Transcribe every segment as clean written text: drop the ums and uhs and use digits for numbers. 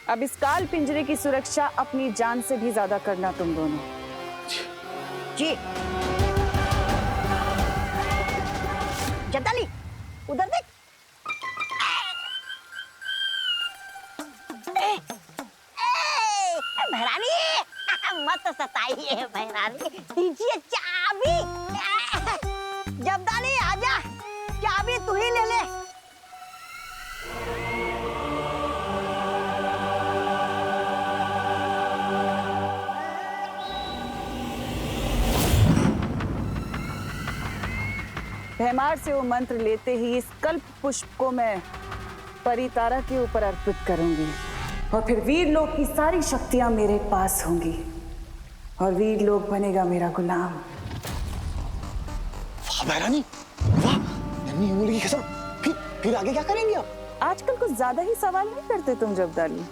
अब इस काल पिंजरे की सुरक्षा अपनी जान से भी ज्यादा करना तुम दोनों। जी जब्दाली, उधर देख। भैरानी मत सताइए भैरानी, दीजिए चाबी। जब्दाली आजा, चाबी तू ही ले ले। भैमार से वो मंत्र लेते ही इस कल्प पुष्प को मैं परितारा के ऊपर अर्पित करूंगी और फिर वीर लोक की सारी शक्तियां मेरे पास होंगी और वीर लोक बनेगा मेरा गुलाम। वाह भैरानी, वाह। नन्ही उंगली की कसम। फिर आगे क्या करेंगे आप? आजकल कुछ ज्यादा ही सवाल नहीं करते तुम जब्दाली।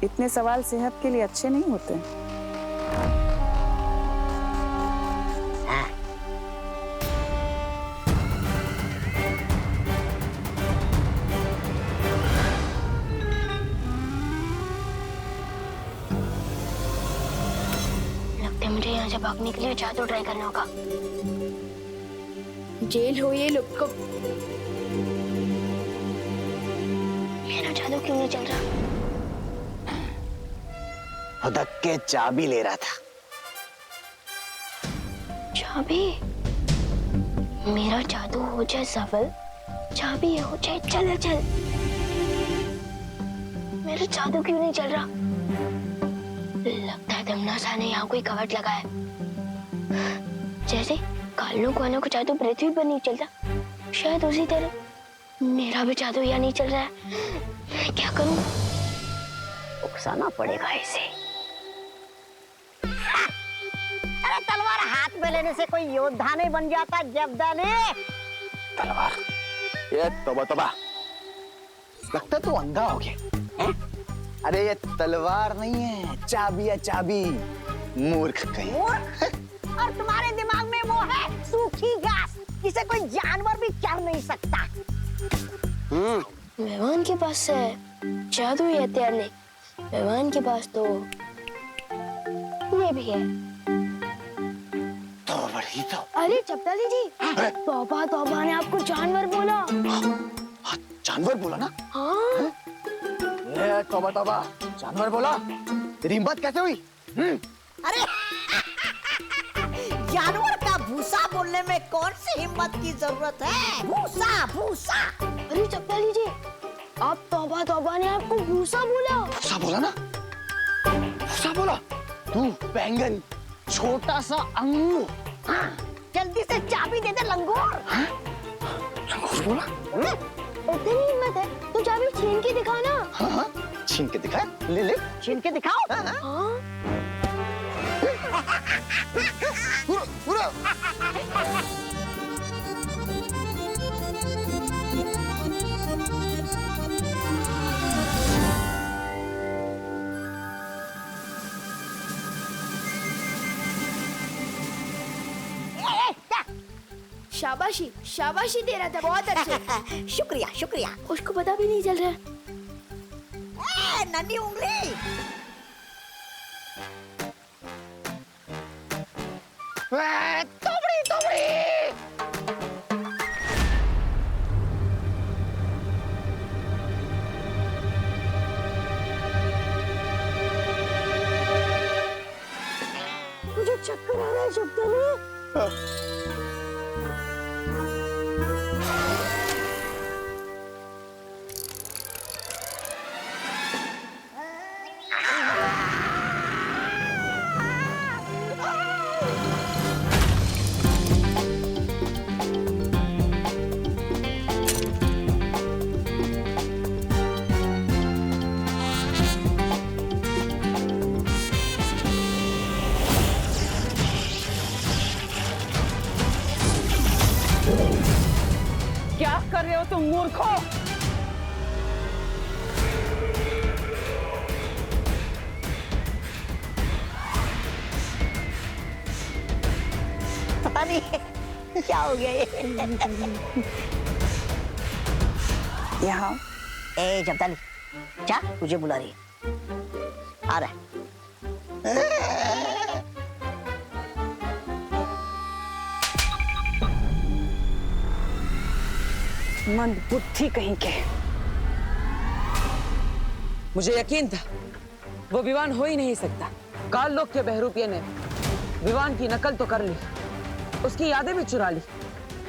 इतने सवाल सेहत के लिए अच्छे नहीं होते। मुझे यहाँ से भागने के लिए जादू ट्राई करना होगा। जेल हो ये लोग को। मेरा जादू क्यों नहीं चल रहा? हुदक के चाबी ले रहा था। चाबी? मेरा जादू हो जाए सफल, चाबी हो जाए चल चल। मेरा जादू क्यों नहीं चल रहा? लगता है धमनासा ने यहाँ कोई कवच लगाया। जैसे कालू कानों का जादू पृथ्वी पर नहीं चलता, शायद उसी तरह मेरा भी जादू यहाँ नहीं चल रहा है। मैं क्या करूं? उकसाना पड़ेगा इसे। अरे तलवार हाथ में लेने से कोई योद्धा नहीं बन जाता जब्दाली। तलवार? ये तोबा, लगता तू अंधा हो गया। अरे ये तलवार नहीं है, चाबी है चाबी। मूर्ख कहीं। मूर्ख? और तुम्हारे दिमाग में वो है सूखी घास, जिसे कोई जानवर भी चढ़ नहीं सकता। मेहमान के पास है जादू या हथियार नहीं। मेहमान के पास तो ये भी है। तो बड़ी तो। अरे जब्दाली जी, तौबा ने आपको जानवर बोला। हाँ, जानवर बोला ना? हाँ। ये तौबा, जानवर बोला। तेरी हिम्मत कैसे हुई? अरे जानवर का भूसा बोलने में कौन सी हिम्मत की जरूरत है? भूसा भूसा। अरे जब्दाली जी, आप तौबा ने आपको भूसा बोला। भूसा बोला ना? भूसा बोला? तू बैंगन, छोटा सा अंगूर। हाँ, जल्दी से चाबी दे दे लंगूर। लंगूर बोला? इतनी हिम्मत है तो चाबी छीन के दिखाना। हाँ, छीन के दिखा। ले छीन के दिखाओ। हाँ। पूरा। शाबाशी शाबाशी दे रहा था, बहुत अच्छे। शुक्रिया शुक्रिया। उसको पता भी नहीं चल रहा। नन्ही उंगली। तोबड़ी। मुझे चक्कर आ रहा है जब्दाली। क्या कर रहे हो तुम मूर्खों? पता नहीं क्या हो गया ये। यहाँ ए जब्दाली, क्या तुझे बुला रही है? आ रहा है। मंद बुद्धि कहीं के। मुझे यकीन था वो विवान हो ही नहीं सकता। काल लोक के बहरूपिये ने विवान की नकल तो कर ली, उसकी यादें भी चुरा ली,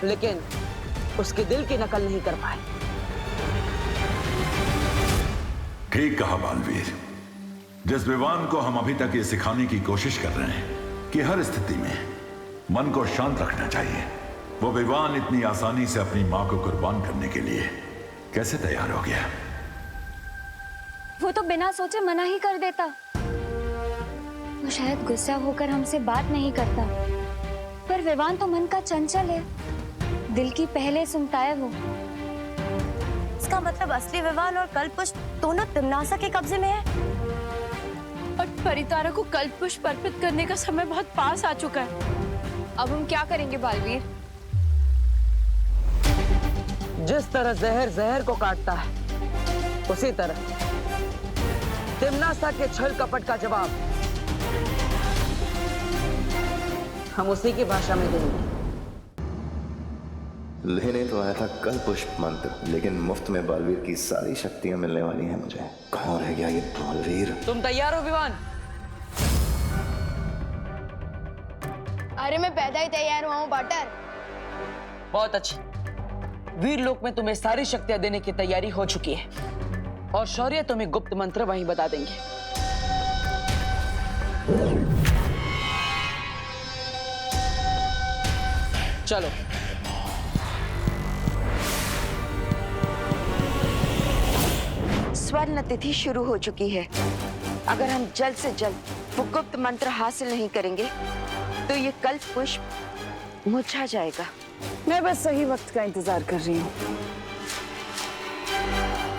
लेकिन उसके दिल की नकल नहीं कर पाए। ठीक कहा बालवीर। जिस विवान को हम अभी तक ये सिखाने की कोशिश कर रहे हैं कि हर स्थिति में मन को शांत रखना चाहिए, वो विवान इतनी आसानी से अपनी मां को कुर्बान करने के लिए कैसे तैयार हो गया? वो तो बिना सोचे मना ही कर देता। वो शायद गुस्सा होकर हमसे बात नहीं करता, पर विवान तो मन का चंचल है, दिल की पहले सुनता है वो। इसका मतलब असली विवान और कल्पपुष्प दोनों तिम्नासा के कब्जे में है। और परितारा को कल्पपुष्प अर्पित करने का समय बहुत पास आ चुका है। अब हम क्या करेंगे बालवीर? जिस तरह जहर जहर को काटता है, उसी तरह तिम्नासा के छल कपट का जवाब हम उसी की भाषा में देंगे। लेने तो आया था कल पुष्प मंत्र, लेकिन मुफ्त में बालवीर की सारी शक्तियां मिलने वाली हैं मुझे। कहाँ रह गया ये बालवीर? तुम तैयार हो विवान? अरे मैं पैदा ही तैयार हुआ हूँ बटर। बहुत अच्छी। वीर लोक में तुम्हें सारी शक्तियां देने की तैयारी हो चुकी है और शौर्य तुम्हें गुप्त मंत्र वहीं बता देंगे। चलो। स्वर्ण तिथि शुरू हो चुकी है। अगर हम जल्द से जल्द वो गुप्त मंत्र हासिल नहीं करेंगे तो ये कल्प पुष्प मुरझा जाएगा। मैं बस सही वक्त का इंतजार कर रही हूँ।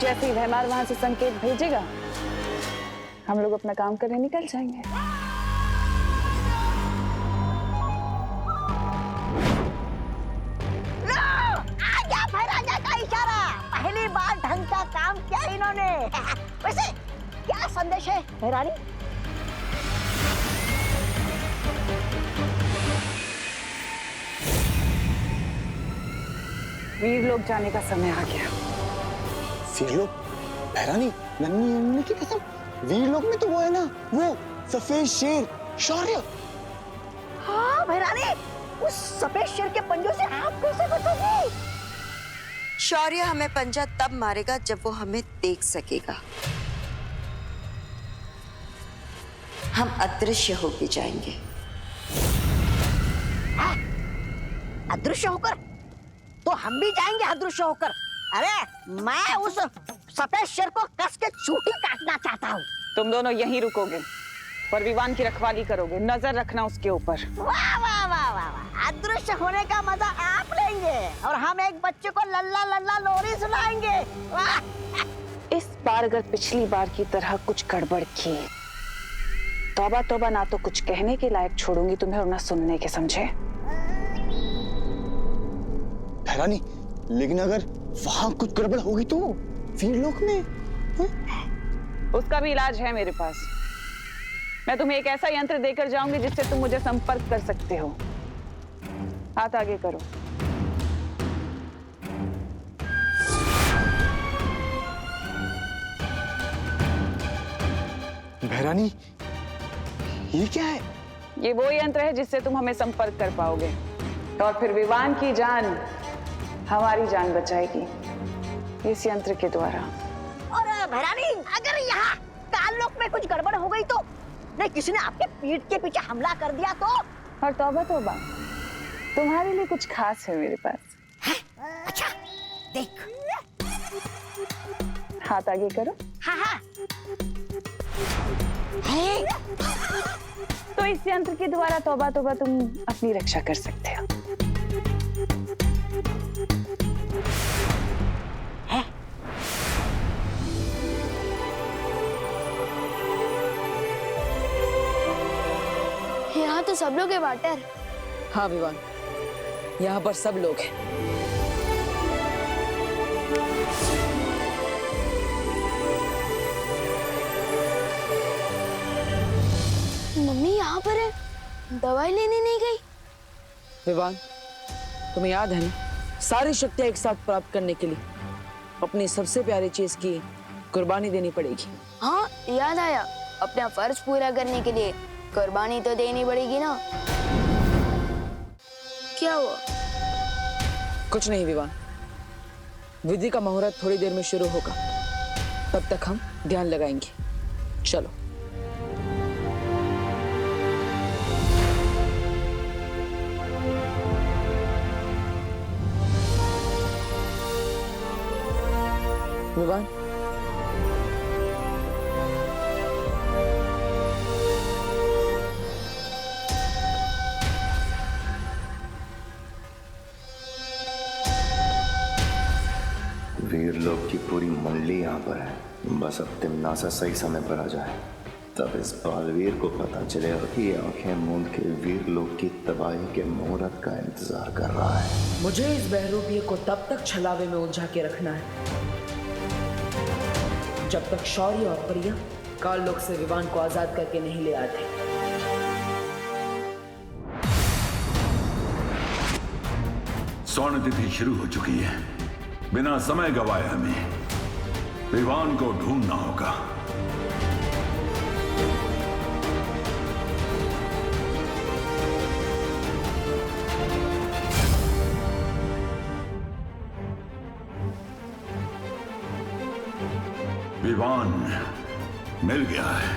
जैसे ही भैमार वहां से संकेत भेजेगा, हम लोग अपना काम करने निकल जाएंगे। आजा भैराजा का इशारा। पहली बार ढंग का काम किया इन्होंने। वैसे क्या संदेश है भैरानी? वीर लोग जाने का समय आ गया। वीर लोग? भैरानी, नन्ही की कसम, वीर लोग में तो वो है ना, वो सफेद शेर शौर्य। हाँ भैरानी, उस सफेद शेर के पंजों से आप कैसे बचोगे? शौर्य हमें पंजा तब मारेगा जब वो हमें देख सकेगा। हम अदृश्य होके जाएंगे। अदृश्य होकर? तो हम भी जाएंगे अदृश्य होकर। अरे मैं उस सफेद शेर को कस के चूटी काटना चाहता हूँ। तुम दोनों यहीं रुकोगे, पर विवान की रखवाली करोगे, नजर रखना उसके ऊपर। वाह वाह वाह वाह वाह, अदृश्य होने का मजा आप लेंगे और हम एक बच्चे को लल्ला लल्ला लोरी सुनाएंगे। वाह! इस बार अगर पिछली बार की तरह कुछ गड़बड़ की, तौबा तौबा, ना तो कुछ कहने के लायक छोड़ूंगी तुम्हें और ना सुनने के, समझे? भैरानी, लेकिन अगर वहां कुछ गड़बड़ होगी तो वीर लोक में? उसका भी इलाज है मेरे पास। मैं तुम्हें एक ऐसा यंत्र देकर जाऊंगी जिससे तुम मुझे संपर्क कर सकते हो। हाथ आगे करो। भैरानी, ये क्या है? ये वो यंत्र है जिससे तुम हमें संपर्क कर पाओगे और फिर विवान की जान हमारी जान बचाएगी इस यंत्र के द्वारा। और भैरानी, अगर यहाँ काललोक में कुछ गड़बड़ हो गई तो? नहीं, किसी ने आपके पीठ के पीछे हमला कर दिया तो? और तौबा तौबा, तुम्हारे लिए कुछ खास है मेरे पास। अच्छा, देख। हाथ आगे करो। हाँ हाँ। तो इस यंत्र के द्वारा तौबा तौबा तुम अपनी रक्षा कर सकते हो। यहाँ तो सब लोग हैं वाटर। हाँ विवान, यहाँ पर सब लोग हैं। मम्मी यहाँ पर है, दवाई लेने नहीं गई। विवान, तुम्हें याद है ना, सारी शक्तियां एक साथ प्राप्त करने के लिए अपनी सबसे प्यारी चीज की कुर्बानी देनी पड़ेगी। हाँ याद आया, अपना फर्ज पूरा करने के लिए कुर्बानी तो देनी पड़ेगी ना। क्या हुआ? कुछ नहीं विवान, विधि का मुहूर्त थोड़ी देर में शुरू होगा, तब तक हम ध्यान लगाएंगे। चलो। विवान, वीर लोग की पूरी मंडली यहाँ पर है। बस अब तिमनासा सही समय पर आ जाए, तब इस बालवीर को पता चलेगा कि आंखें मूंद के वीर लोग की तबाही के मुहूर्त का इंतजार कर रहा है। मुझे इस बहरूपिये को तब तक छलावे में उलझा के रखना है जब तक शौर्य और प्रिया काल लोक से विवान को आजाद करके नहीं ले आते। स्वर्ण तिथि शुरू हो चुकी है। बिना समय गवाए हमें विवान को ढूंढना होगा। विवान मिल गया है।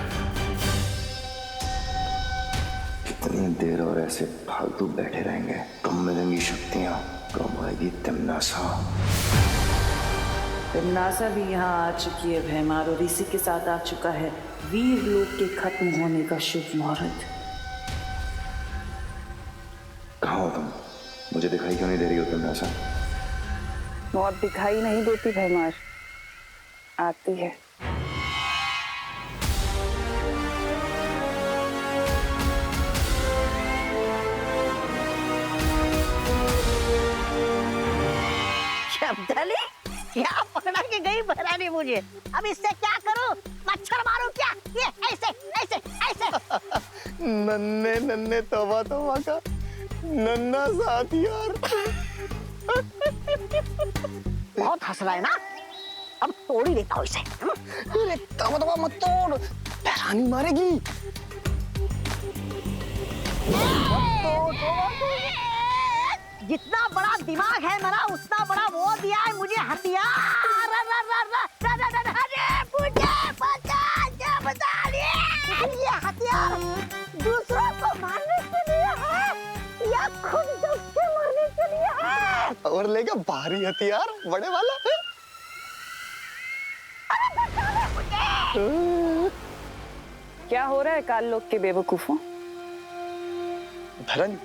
कितनी देर और ऐसे फालतू बैठे रहेंगे? कब मिलेंगी शक्तियां, कब आएगी तिमनासा? तिमनासा भी यहाँ आ चुकी है भैमार, और इसी के साथ आ चुका है वीर लोक के खत्म होने का शुभ मुहूर्त। कहाँ हो तुम? मुझे दिखाई क्यों नहीं दे रही हो तिमनासा? मौत दिखाई नहीं देती भैमार, आती है। शब्दाली, क्या पकड़ा के गई बहरानी मुझे? अब इससे क्या करूं? मच्छर मारूं क्या? ये ऐसे ऐसे ऐसे। नन्हे नन्हे तवा तवा का नन्हा साथ यार। बहुत हंस रहा है ना? अब तोड़ ही देता हूँ इसे। अरे तवा तवा मत तोड़, बहरानी मारेगी। जितना बड़ा दिमाग है मेरा, उतना बड़ा वो दिया है मुझे हथियार। ये हथियार दूसरों को मारने के लिए है या खुद दब के मरने के लिए है? और लेगा भारी हथियार, बड़े वाला है। क्या हो रहा है काल लोक के बेवकूफों? भैरानी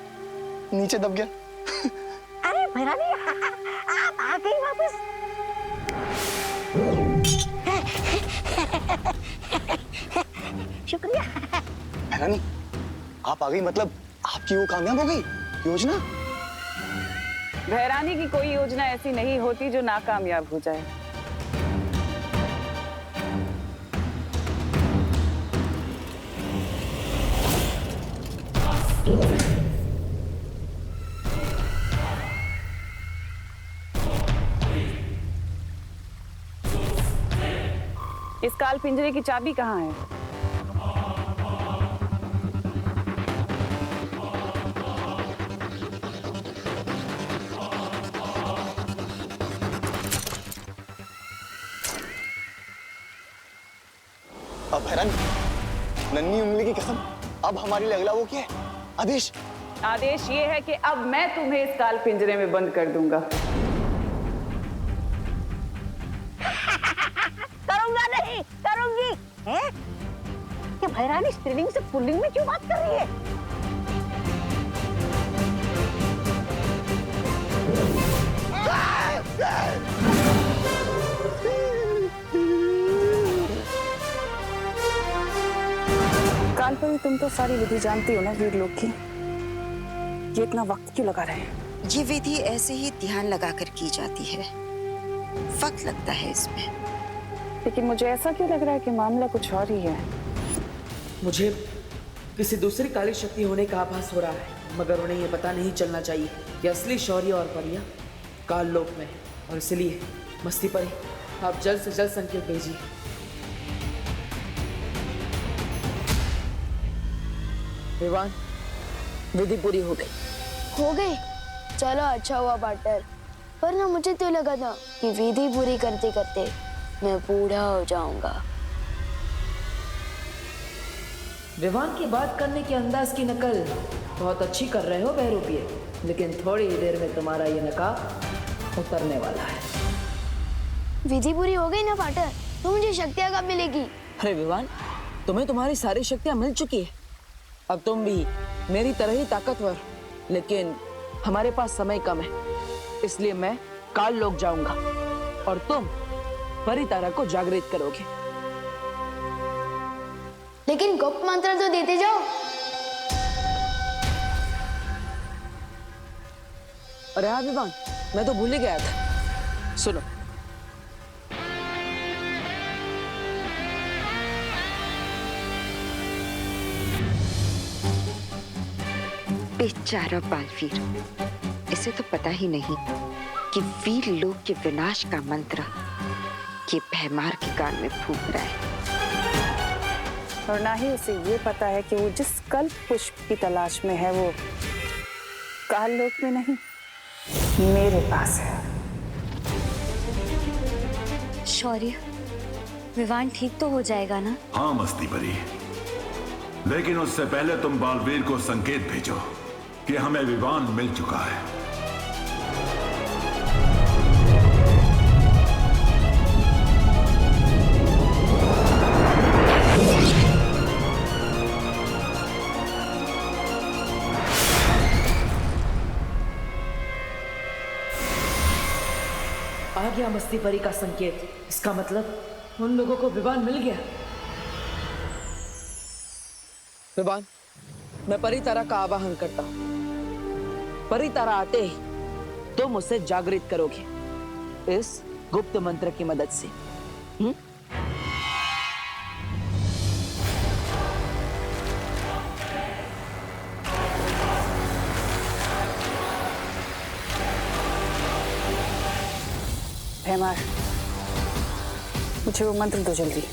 नीचे दब गया। अरे भैरानी, आप आ गई वापस। शुक्रिया। भैरानी आप आ गई, मतलब आपकी वो कामयाब हो गई योजना? भैरानी की कोई योजना ऐसी नहीं होती जो नाकामयाब हो जाए। इस काल पिंजरे की चाबी कहाँ है? अब भैरानी, नन्ही उंगली की कसम, अब हमारे लिए अगला वो क्या है? आदेश। आदेश ये है कि अब मैं तुम्हें इस काल पिंजरे में बंद कर दूंगा। करूंगा नहीं, करूंगी। हैं? ये भैरानी स्त्रीलिंग से पुल्लिंग में क्यों बात कर रही है? कालपरी, तुम तो सारी विधि जानती हो ना वीर लोग की, ये इतना वक्त क्यों लगा रहे हैं? ये विधि ऐसे ही ध्यान लगाकर की जाती है, वक्त लगता है इसमें। लेकिन मुझे ऐसा क्यों लग रहा है कि मामला कुछ और ही है? किसी दूसरी काली शक्ति होने का आभास हो रहा है, मगर उन्हें यह पता नहीं चलना चाहिए कि असली शौर्य और परियां काल लोक में है। और इसलिए मस्ती परी, आप जल्द से जल्द संकेत भेजिए। विवान विधि पूरी हो गई। हो गई? चलो अच्छा हुआ पार्टनर, पर ना मुझे तो लगा था कि विधि पूरी करते करते मैं बूढ़ा हो जाऊंगा। विवान की बात करने के अंदाज की नकल बहुत अच्छी कर रहे हो बहरूपिये, लेकिन थोड़ी ही देर में तुम्हारा ये नकाब उतरने वाला है। विधि पूरी हो गई ना पार्टनर, तो मुझे शक्तियाँ कब मिलेगी? अरे विवान, तुम्हें तुम्हारी सारी शक्तियां मिल चुकी है। अब तुम भी मेरी तरह ही ताकतवर, लेकिन हमारे पास समय कम है, इसलिए मैं काल लोक जाऊंगा और तुम परितारा को जागृत करोगे। लेकिन गुप्त मंत्र तो देते जाओ। अरे हाँ विवान, मैं तो भूल ही गया था। सुनो, बेचारा बालवीर, इसे तो पता ही नहीं कि वीर लोक के विनाश का मंत्र ये भैमार के कान में फूंक रहा है। और ना ही उसे ये पता है कि वो जिस कल्प पुष्प की तलाश में है वो काल लोक में नहीं, मेरे पास है। शौर्य, विवान ठीक तो हो जाएगा ना? हाँ मस्ती परी, लेकिन उससे पहले तुम बालवीर को संकेत भेजो कि हमें विवान मिल चुका है। आ गया मस्ती परी का संकेत। इसका मतलब उन लोगों को विवान मिल गया। विवान, मैं परितारा का आवाहन करता हूं। परितारा आते ही तुम उसे जागृत करोगे इस गुप्त मंत्र की मदद से। भैमार, मुझे वो मंत्र दो जल्दी।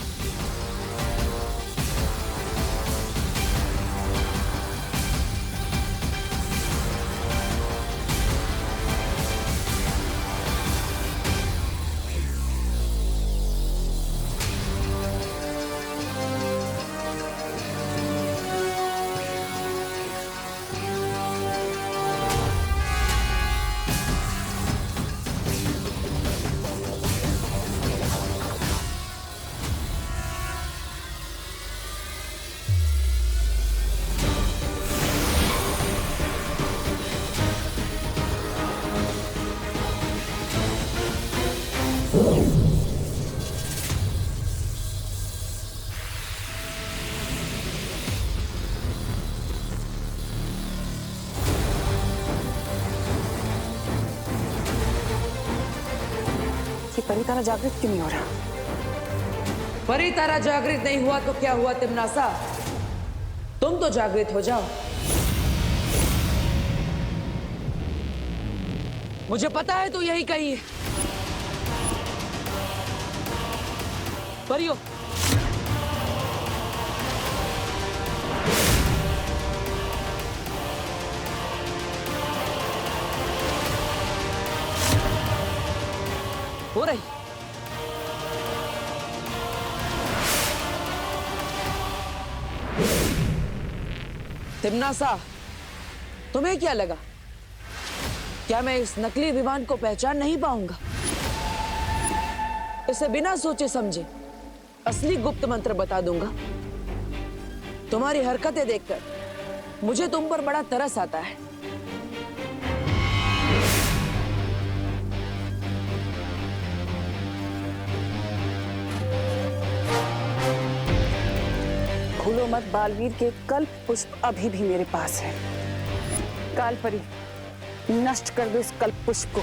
परितारा जागृत क्यों नहीं हो रहा? परितारा जागृत नहीं हुआ तो क्या हुआ तिमनासा, तुम तो जागृत हो जाओ। मुझे पता है तू यही कही है। परियो, हो रही। तिमनासा, तुम्हें क्या लगा, क्या मैं इस नकली विमान को पहचान नहीं पाऊंगा? इसे बिना सोचे समझे असली गुप्त मंत्र बता दूंगा। तुम्हारी हरकतें देखकर मुझे तुम पर बड़ा तरस आता है। भूलो मत, बालवीर के कल्प पुष्प अभी भी मेरे पास है। काल परी, नष्ट कर दो इस कल्प पुष्प को।